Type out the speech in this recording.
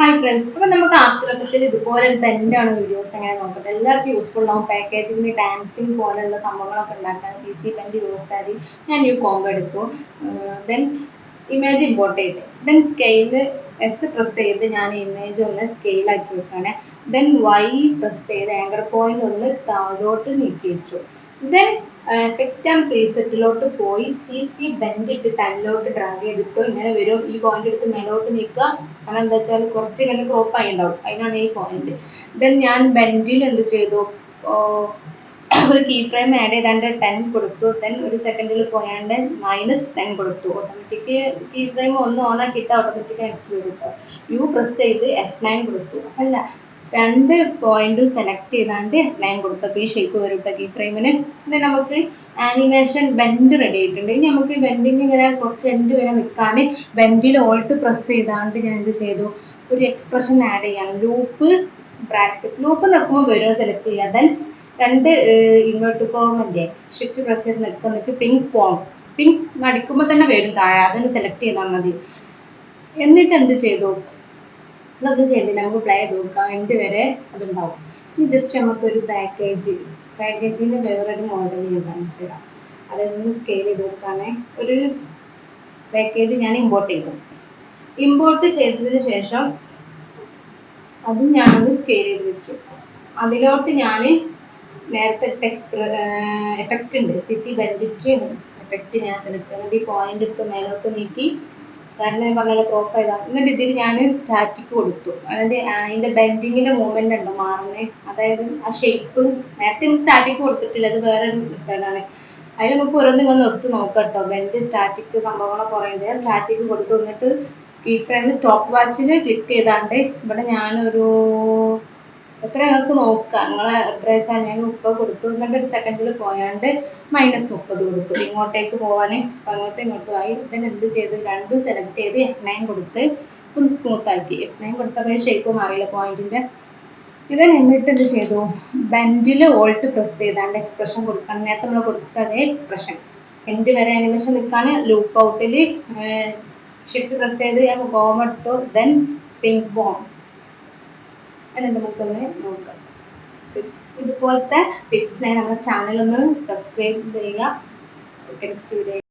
Hi friends, അപ്പോൾ നമുക്ക് after എഫക്റ്റിൽ ഇതുപോലെ ബെൻഡാണ് വീഡിയോസ് എങ്ങനെ നോക്കട്ടെ. എല്ലാവർക്കും യൂസ്ഫുൾ ആവും. പാക്കേജിങ്ങിന് ഡാൻസിങ് പോലെയുള്ള സംഭവങ്ങളൊക്കെ ഉണ്ടാക്കാൻ CC ബെൻഡ് യൂസ് ആയി ഞാൻ ഈ കോംബോ എടുത്തു. ദെൻ ഇമേജ് ഇമ്പോർട്ട് ചെയ്ത് ദെൻ സ്കെയില് പ്രസ് ചെയ്ത് ഞാൻ ഇമേജ് ഒന്ന് സ്കെയിലാക്കി വെക്കുകയാണ്. ദെൻ പ്രസ് ചെയ്ത് ആങ്കർ പോയിന്റ് ഒന്ന് താഴോട്ട് നീക്കി വെച്ചു. ദെൻ എഫക്റ്റ് ആൻഡ് പ്രീസെറ്റിലോട്ട് പോയി CC ബെൻഡ് ഇട്ട് ടൈമിലോട്ട് ഡ്രാഗ് ചെയ്തിട്ട് ഇങ്ങനെ വരും. ഈ പോയിന്റ് എടുത്ത് മേലോട്ട് നീക്കുക. കാരണം എന്താ വെച്ചാൽ കുറച്ച് ഇങ്ങനെ ക്രോപ്പ് ആയി ഉണ്ടാവും, അതിനാണ് ഈ പോയിന്റ്. ദെൻ ഞാൻ ബെൻഡിൽ എന്ത് ചെയ്തു, ഒരു കീ ഫ്രെയിം ആഡ് ചെയ്താണ്ട് 10 കൊടുത്തു. ദെൻ ഒരു സെക്കൻഡിൽ പോയാണ്ട് -10 കൊടുത്തു. ഓട്ടോമാറ്റിക് കീ ഫ്രെയിം ഒന്ന് ഓൺ ആക്കിയിട്ട് ഓട്ടോമാറ്റിക് നെക്സ്റ്റ് വരും കേട്ടോ. പ്രസ് ചെയ്ത് F9 കൊടുത്തു. അല്ല, 2 പോയിന്റ് സെലക്ട് ചെയ്താണ്ട് F9 കൊടുത്തപ്പോൾ ഈ ഷേപ്പ് വരും കേട്ടോ കീ ഫ്രെയിമിന്. ഇത് നമുക്ക് ആനിമേഷൻ ബെൻഡ് റെഡി ആയിട്ടുണ്ട്. ഇനി നമുക്ക് ബെൻഡിങ് ഇങ്ങനെ കുറച്ച് എൻഡ് വരെ നിൽക്കാൻ ബെൻഡിൽ ഓൾട്ട് പ്രസ് ചെയ്താണ്ട് ഞാൻ എന്ത് ചെയ്തു, ഒരു എക്സ്പ്രഷൻ ആഡ് ചെയ്യാം. ലൂപ്പ് ബ്രാക്കറ്റ് ലൂപ്പ് നിൽക്കുമ്പോൾ വരും സെലക്ട് ചെയ്യുക. ദെൻ 2 ഇങ്ങോട്ട് പോകുമ്പോൾ ഷിഫ്റ്റ് പ്രസ് ചെയ്ത് നിൽക്കുന്നിട്ട് പിങ്ക് അടിക്കുമ്പോൾ തന്നെ വരും താഴെ, അതൊന്ന് സെലക്ട് ചെയ്താൽ മതി. എന്നിട്ട് എന്ത് ചെയ്തു, അതൊക്കെ ചെയ്തില്ല, നമുക്ക് പ്ലേ ചെയ്ത് നോക്കാം. എൻഡ് വരെ അതുണ്ടാവും. ഇനി ജസ്റ്റ് നമുക്കൊരു പാക്കേജിന് വേറൊരു മോഡൽ ഞാൻ കാണിച്ചു തരാം. അതൊന്ന് സ്കെയിൽ ചെയ്ത് നോക്കാനേ. ഒരു പാക്കേജ് ഞാൻ ഇമ്പോർട്ട് ചെയ്തതിന് ശേഷം അതും ഞാനൊന്ന് സ്കെയിൽ ചെയ്ത് വെച്ചു. അതിലോട്ട് ഞാൻ നേരത്തെ എഫക്റ്റ് ഉണ്ട്, CC ബെൻഡിറ്റ് എഫക്റ്റ് ഞാൻ സെലക്ട് ചെയ്തിട്ട് ഈ പോയിന്റ് എടുത്ത് മേലോട്ട് നീക്കി, കാരണം ഞാൻ പറഞ്ഞ ക്രോപ്പ് ചെയ്താണ്. എന്നിട്ട് ഇതിൽ ഞാൻ സ്റ്റാറ്റിക് കൊടുത്തു. അതായത് അതിൻ്റെ ബെൻഡിങ്ങിലെ മൂവ്മെൻ്റ് ഉണ്ട് മാറുന്നത്, അതായത് ആ ഷേപ്പ്. നേരത്തെ സ്റ്റാറ്റിക് കൊടുത്തിട്ടില്ല, അത് വേറൊരു മെത്തേഡാണ്. അതിൽ നമുക്ക് ഓരോന്നും നിർത്തി നോക്കാം കേട്ടോ. ബെൻഡ് സ്റ്റാറ്റിക് സംഭവങ്ങളൊക്കെ കുറേയുണ്ട്. സ്റ്റാറ്റിക് കൊടുത്തു. എന്നിട്ട് കീ ഫ്രെയിം സ്റ്റോപ്പ് വാച്ചിൽ ക്ലിക്ക് ചെയ്താണ്ട് ഇവിടെ ഞാനൊരു എത്ര നിങ്ങൾക്ക് നോക്കാം, നിങ്ങളെ എത്ര വെച്ചാൽ ഞാൻ 30 കൊടുത്തു. എന്നിട്ട് ഒരു സെക്കൻഡിൽ പോയാണ്ട് -30 കൊടുത്തു ഇങ്ങോട്ടേക്ക് പോകാൻ. അപ്പം ഇങ്ങോട്ടും ആയി. ഇതിന് എന്ത് ചെയ്തു, രണ്ടും സെലക്ട് ചെയ്ത് F9 കൊടുത്ത് ഒന്ന് സ്മൂത്ത് ആക്കി. F9 കൊടുത്തപ്പോൾ ഷേപ്പ് മാറിയില്ല പോയിന്റിൻ്റെ. എന്നിട്ട് എന്ത് ചെയ്തു, ബെൻഡിൽ ഓൾട്ട് പ്രസ് ചെയ്താണ്ട് എക്സ്പ്രഷൻ കൊടുക്കണം. നേരത്തെ നമ്മൾ കൊടുത്തതേ എക്സ്പ്രഷൻ എൻഡ് വരെ ആനിമേഷൻ നിൽക്കാൻ. ലൂപ്പ് ഔട്ടിൽ ഷിഫ്റ്റ് പ്രസ് ചെയ്ത് ഞാൻ ബോം എടുത്തു. ദെൻ പിങ്ക് ബോം. എന്നിട്ട് നമുക്കൊന്ന് നോക്കാം. ഇതുപോലത്തെ ടിപ്സിനായി നമ്മുടെ ചാനൽ ഒന്ന് സബ്സ്ക്രൈബ് ചെയ്യുക. Next video